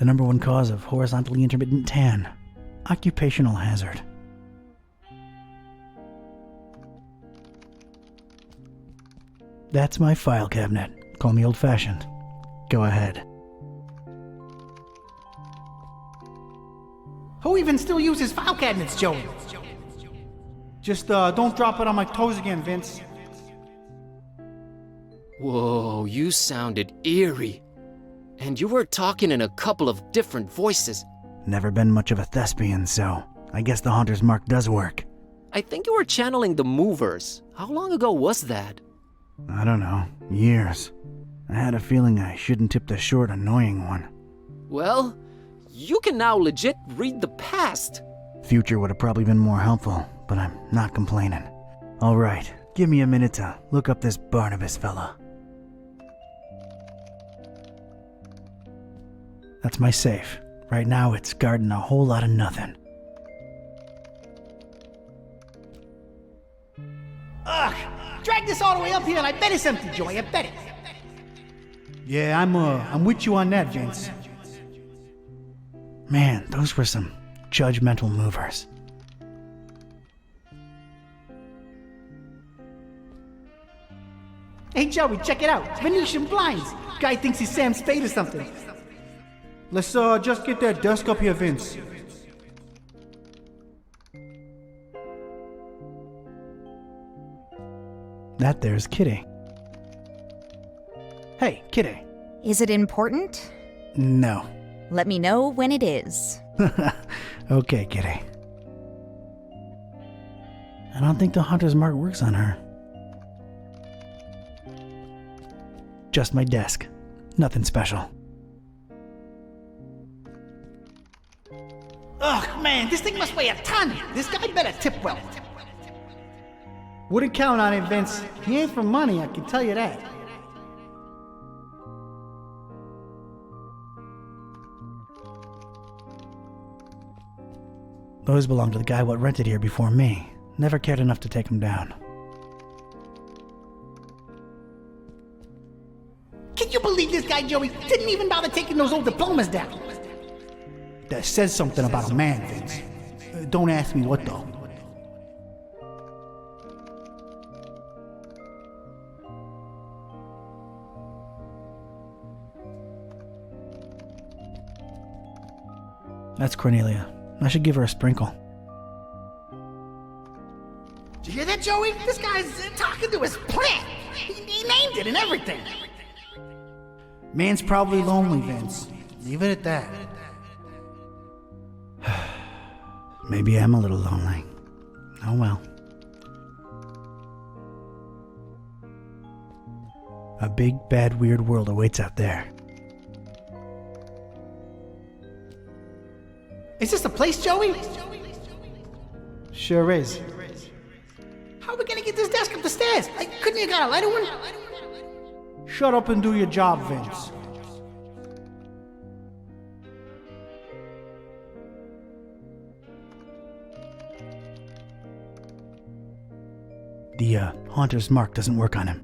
The #1 cause of horizontally intermittent tan. Occupational hazard. That's my file cabinet. Call me old-fashioned. Go ahead. Who even still uses file cabinets, Joey? Just don't drop it on my toes again, Vince. Whoa, you sounded eerie. And you were talking in a couple of different voices. Never been much of a thespian, so I guess the Haunter's Mark does work. I think you were channeling the movers. How long ago was that? I don't know. Years. I had a feeling I shouldn't tip the short, annoying one. Well, you can now legit read the past. Future would have probably been more helpful, but I'm not complaining. All right, give me a minute to look up this Barnabas fella. That's my safe. Right now it's guarding a whole lot of nothing. Ugh! Drag this all the way up here and I bet it's empty, Joey. I bet it. Yeah, I'm with you on that, Vince. Man, those were some judgmental movers. Hey, Joey, check it out. Venetian blinds. Guy thinks he's Sam Spade or something. Let's just get that desk up here, Vince. That there's Kitty. Hey, Kitty. Is it important? No. Let me know when it is. Okay, Kitty. I don't think the Haunter's Mark works on her. Just my desk. Nothing special. Ugh, man, this thing must weigh a ton. This guy better tip well. Wouldn't count on it, Vince. He ain't for money, I can tell you that. Those belong to the guy what rented here before me. Never cared enough to take him down. Can you believe this guy, Joey, didn't even bother taking those old diplomas down? That says something about a man, Vince. Don't ask me what, though. That's Cornelia. I should give her a sprinkle. Did you hear that, Joey? This guy's talking to his plant. He named it and everything. Man's probably lonely, Vince. Leave it at that. Maybe I'm a little lonely. Oh well. A big, bad, weird world awaits out there. Is this the place, Joey? Sure is. How are we gonna get this desk up the stairs? Couldn't you got a lighter one? Shut up and do your job, Vince. The Haunter's Mark doesn't work on him.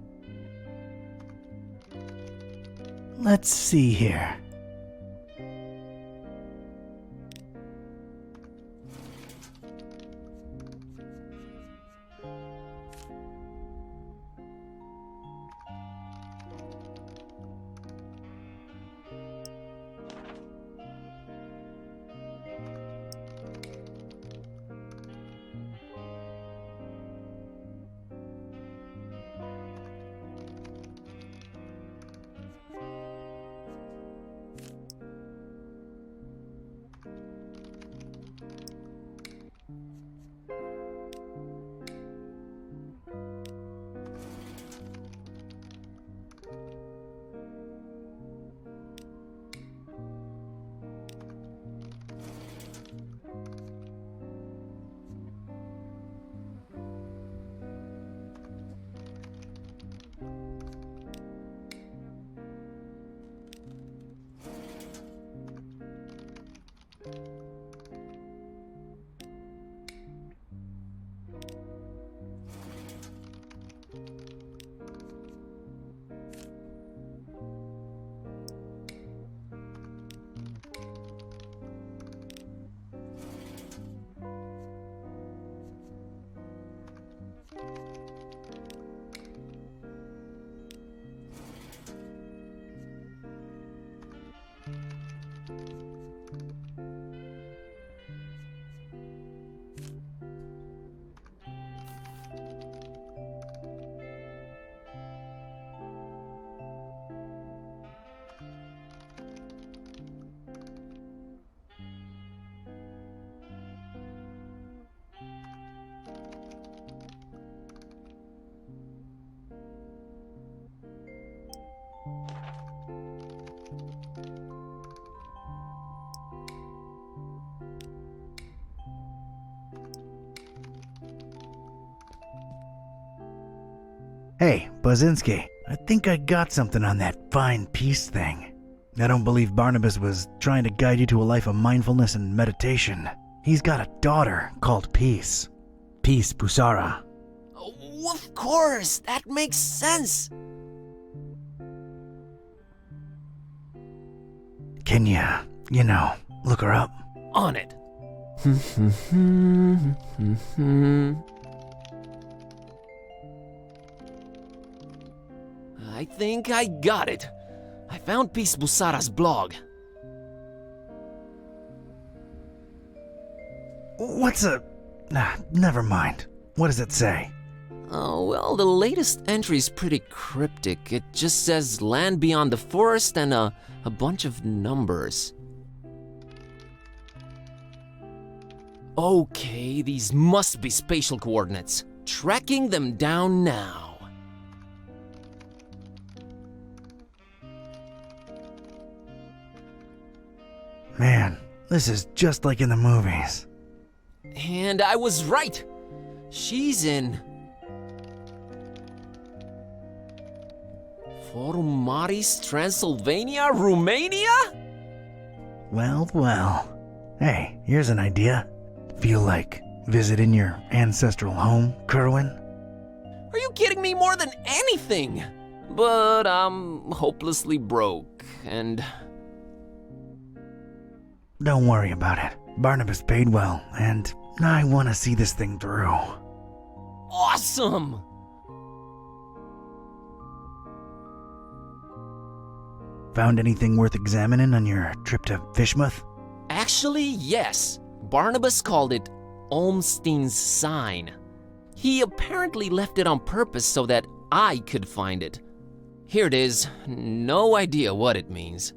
Let's see here. Hey, Bazinski, I think I got something on that fine peace thing. I don't believe Barnabas was trying to guide you to a life of mindfulness and meditation. He's got a daughter called Peace. Peace Busara. Oh, of course, that makes sense. Can you know, look her up? On it. I think I got it. I found Peace Busara's blog. What's a... never mind. What does it say? Oh, well, the latest entry's pretty cryptic. It just says land beyond the forest and a bunch of numbers. Okay, these must be spatial coordinates. Tracking them down now. Man, this is just like in the movies. And I was right. She's in Forumaris, Transylvania, Romania? Well, well. Hey, here's an idea. Feel like visiting your ancestral home, Kerwin? Are you kidding me? More than anything? But I'm hopelessly broke, and... Don't worry about it. Barnabas paid well, and I want to see this thing through. Awesome! Found anything worth examining on your trip to Fishmouth? Actually, yes. Barnabas called it Olmstein's sign. He apparently left it on purpose so that I could find it. Here it is. No idea what it means.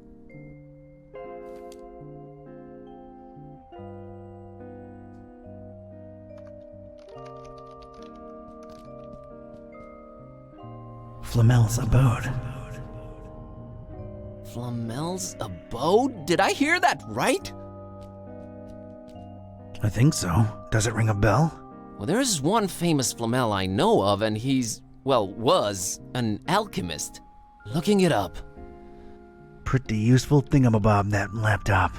Flamel's abode. Flamel's abode? Did I hear that right? I think so. Does it ring a bell? Well, there's one famous Flamel I know of, and he's, well, was an alchemist. Looking it up. Pretty useful thingamabob, that laptop.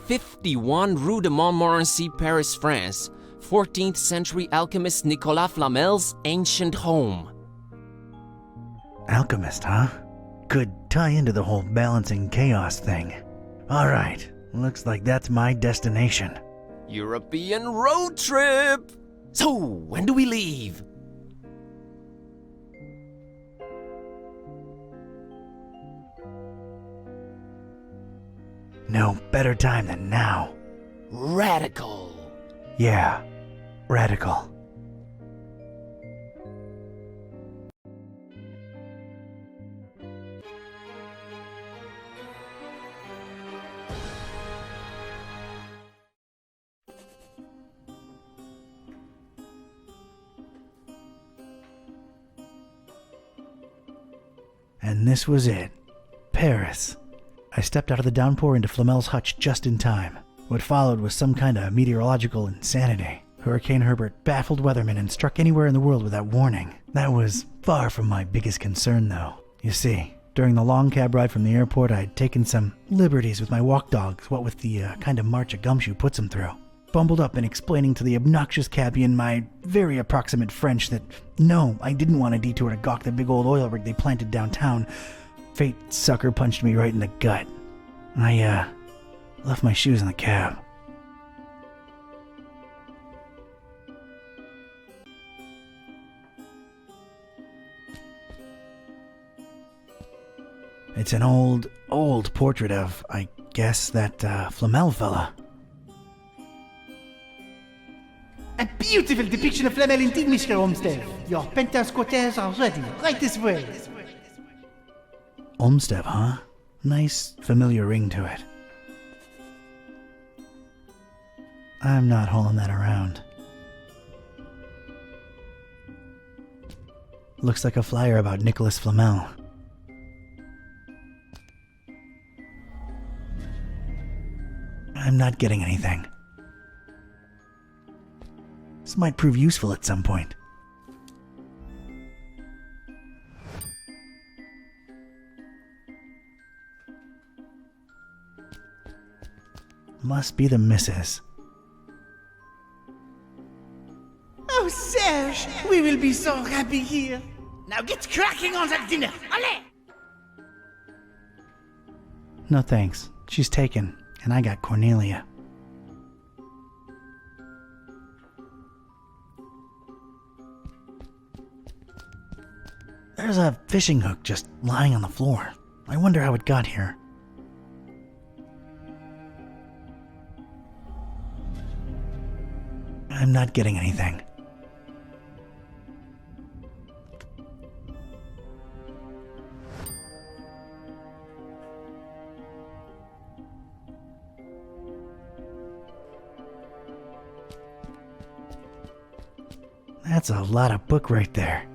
51 Rue de Montmorency, Paris, France. 14th century alchemist Nicolas Flamel's ancient home. Alchemist, huh? Could tie into the whole balancing chaos thing. Alright, looks like that's my destination. European road trip! So, when do we leave? No better time than now. Radical! Yeah, radical. And this was it. Paris. I stepped out of the downpour into Flamel's hutch just in time. What followed was some kind of meteorological insanity. Hurricane Herbert baffled weathermen and struck anywhere in the world without warning. That was far from my biggest concern, though. You see, during the long cab ride from the airport, I'd taken some liberties with my walk dogs, what with the kind of march a gumshoe puts them through. Bumbled up and explaining to the obnoxious cabbie in my very approximate French that no, I didn't want a detour to gawk the big old oil rig they planted downtown. Fate sucker punched me right in the gut. I left my shoes in the cab. It's an old portrait of, I guess, that Flamel fella. A beautiful depiction of Flamel indeed, Mr. Olmsted. Your penthouse quarters are ready, right this way. Olmsted, huh? Nice, familiar ring to it. I'm not hauling that around. Looks like a flyer about Nicholas Flamel. I'm not getting anything. This might prove useful at some point. Must be the missus. Oh, Serge, we will be so happy here. Now get cracking on that dinner. Allez! No thanks. She's taken, and I got Cornelia. There's a fishing hook just lying on the floor. I wonder how it got here. I'm not getting anything. That's a lot of book right there.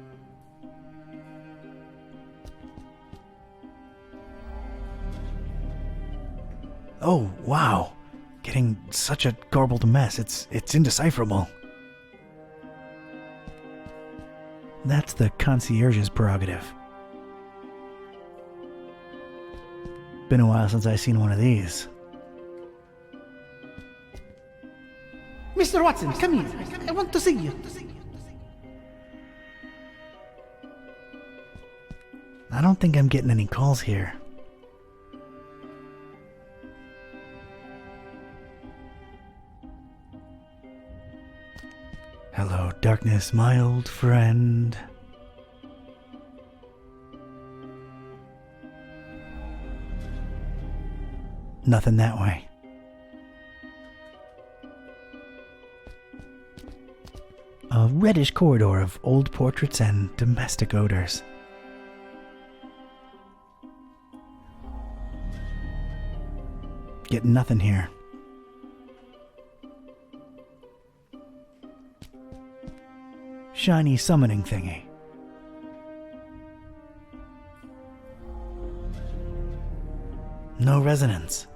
Oh, wow. Getting such a garbled mess. It's indecipherable. That's the concierge's prerogative. Been a while since I've seen one of these. Mr. Watson, come here. I want to see you. I don't think I'm getting any calls here. Hello, darkness, my old friend. Nothing that way. A reddish corridor of old portraits and domestic odors. Getting nothing here. Shiny summoning thingy. No resonance.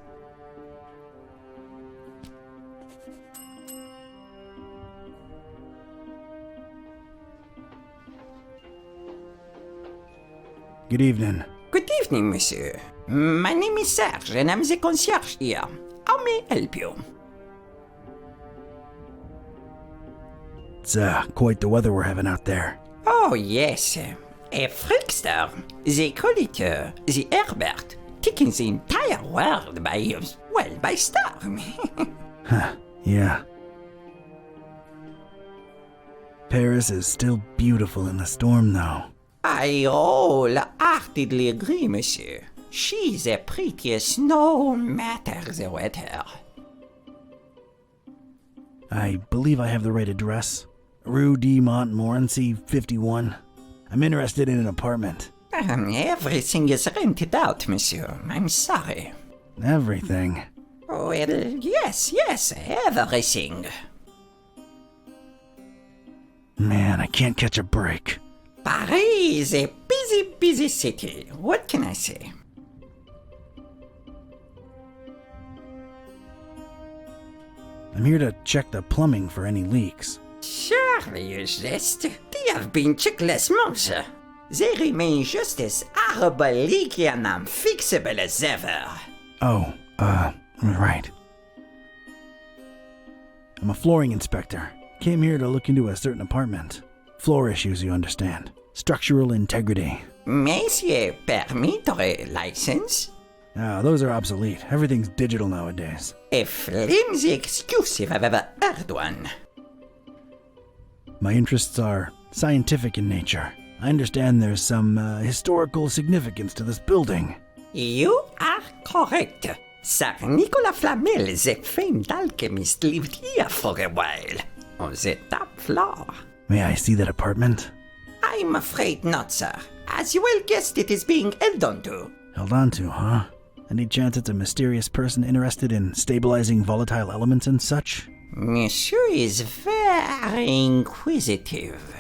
Good evening. Good evening, monsieur. My name is Serge, and I'm the concierge here. How may I help you? It's quite the weather we're having out there. Oh, yes. A freakster. They call it the Herbert, taking the entire world by storm. Huh, yeah. Paris is still beautiful in the storm, though. I wholeheartedly agree, monsieur. She's the prettiest no matter the weather. I believe I have the right address. Rue de Montmorency, 51. I'm interested in an apartment. Everything is rented out, monsieur. I'm sorry. Everything. Well, yes, everything. Man, I can't catch a break. Paris is a busy city. What can I say? I'm here to check the plumbing for any leaks. Surely you jest. They have been checked last month. They remain just as horrible, leaky, and unfixable as ever. Oh, right. I'm a flooring inspector. Came here to look into a certain apartment. Floor issues, you understand. Structural integrity. Monsieur, permit or a license? Those are obsolete. Everything's digital nowadays. A flimsy excuse if I've ever heard one. My interests are scientific in nature. I understand there's some historical significance to this building. You are correct. Sir Nicolas Flamel, the famed alchemist, lived here for a while. On the top floor. May I see that apartment? I'm afraid not, sir. As you well guessed, it is being held onto. Held on to, huh? Any chance it's a mysterious person interested in stabilizing volatile elements and such? Monsieur is very inquisitive.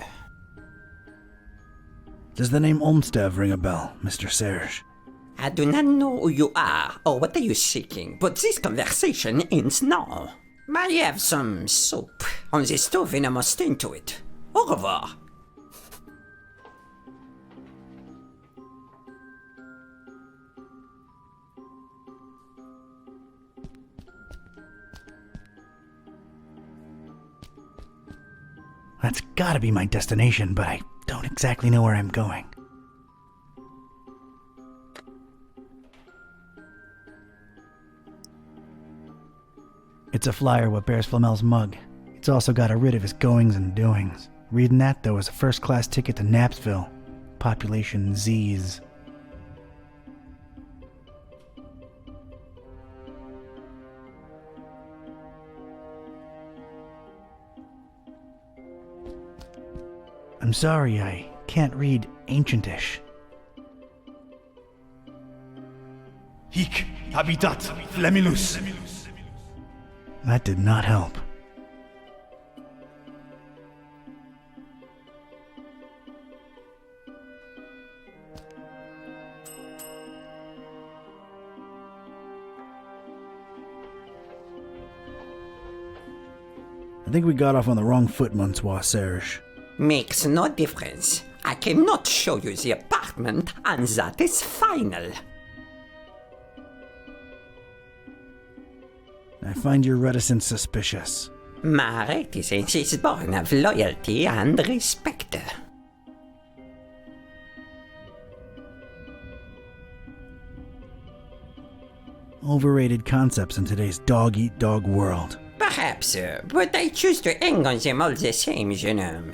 Does the name Olmsted ring a bell, Mr. Serge? I do not know who you are or what are you seeking, but this conversation ends now. I have some soup on the stove and I must tend to it. Au revoir. That's gotta be my destination, but I don't exactly know where I'm going. It's a flyer what bears Flamel's mug. It's also got a writ of his goings and doings. Reading that, though, is a first-class ticket to Knapsville. Population Z's. I'm sorry, I can't read Ancientish. Hic habitat Flamilus. That did not help. I think we got off on the wrong foot, Monsieur Serge. Makes no difference. I cannot show you the apartment, and that is final. I find your reticence suspicious. My reticence is born of loyalty and respect. Overrated concepts in today's dog-eat-dog world. Perhaps, but I choose to hang on them all the same, jeune homme.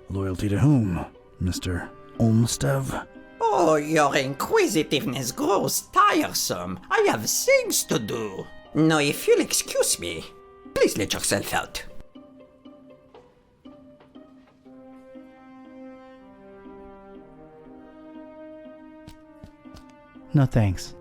Loyalty to whom, Mr. Olmstead? Oh, your inquisitiveness grows tiresome. I have things to do. Now, if you'll excuse me, please let yourself out. No thanks.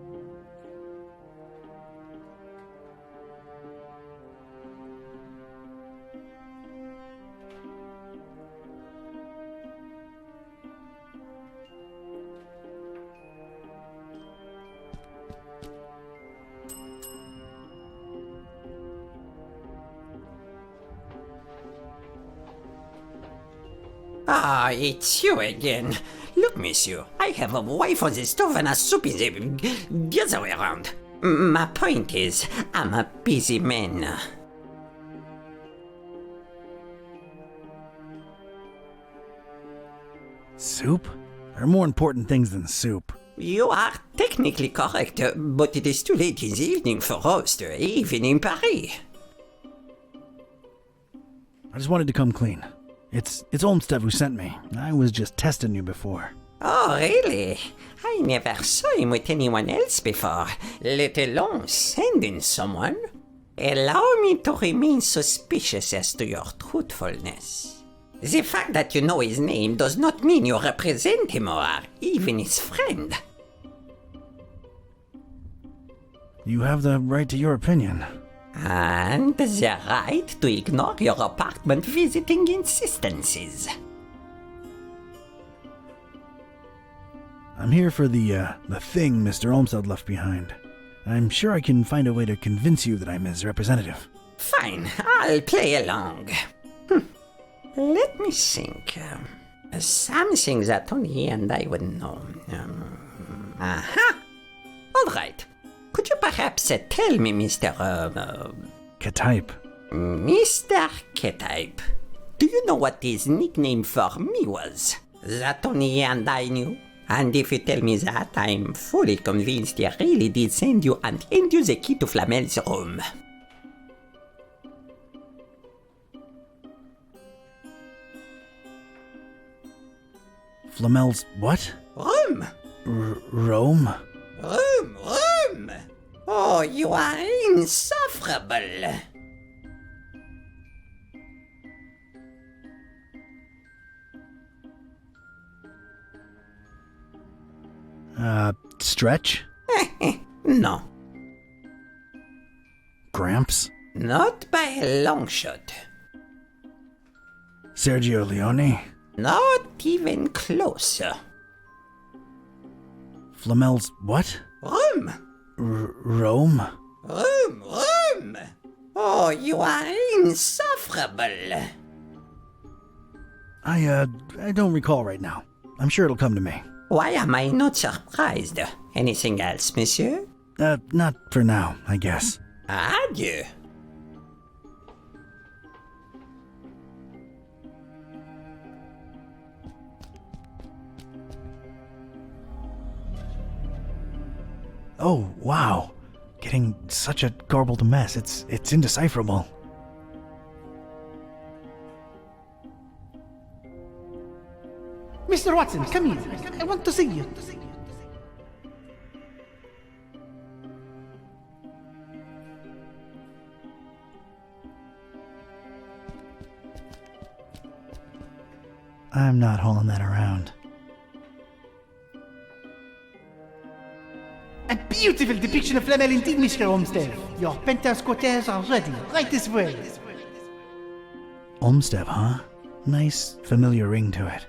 Ah, it's you again. Look, monsieur, I have a wife on the stove and a soup in the other way around. My point is, I'm a busy man. Soup? There are more important things than soup. You are technically correct, but it is too late in the evening for roast, even in Paris. I just wanted to come clean. It's Olmstead who sent me. I was just testing you before. Oh, really? I never saw him with anyone else before, let alone sending someone. Allow me to remain suspicious as to your truthfulness. The fact that you know his name does not mean you represent him or even his friend. You have the right to your opinion. And the right to ignore your apartment visiting insistences. I'm here for the thing Mr. Olmstead left behind. I'm sure I can find a way to convince you that I'm his representative. Fine, I'll play along. Let me think. Something that only he and I would know. Aha! All right. Could you perhaps tell me, Mr. K-type. Mr. K-type, do you know what his nickname for me was? That only he and I knew. And if you tell me that, I'm fully convinced he really did send you and hand you the key to Flamel's room. Flamel's what? Room! Rome? Room! Oh, you are insufferable! Stretch? No, Gramps? not by a long shot. Sergio Leone? Not even close. Flamel's what? Room! Rome? Room! Oh, you are insufferable! I don't recall right now. I'm sure it'll come to me. Why am I not surprised? Anything else, monsieur? Not for now, I guess. Adieu. Oh, wow. Getting such a garbled mess. It's indecipherable. Mr. Watson, come here. I want to see you. I'm not hauling that around. A beautiful depiction of Flamel indeed, Mr. Olmsted. Your penthouse quarters are ready. Right this way. Olmsted, huh? Nice, familiar ring to it.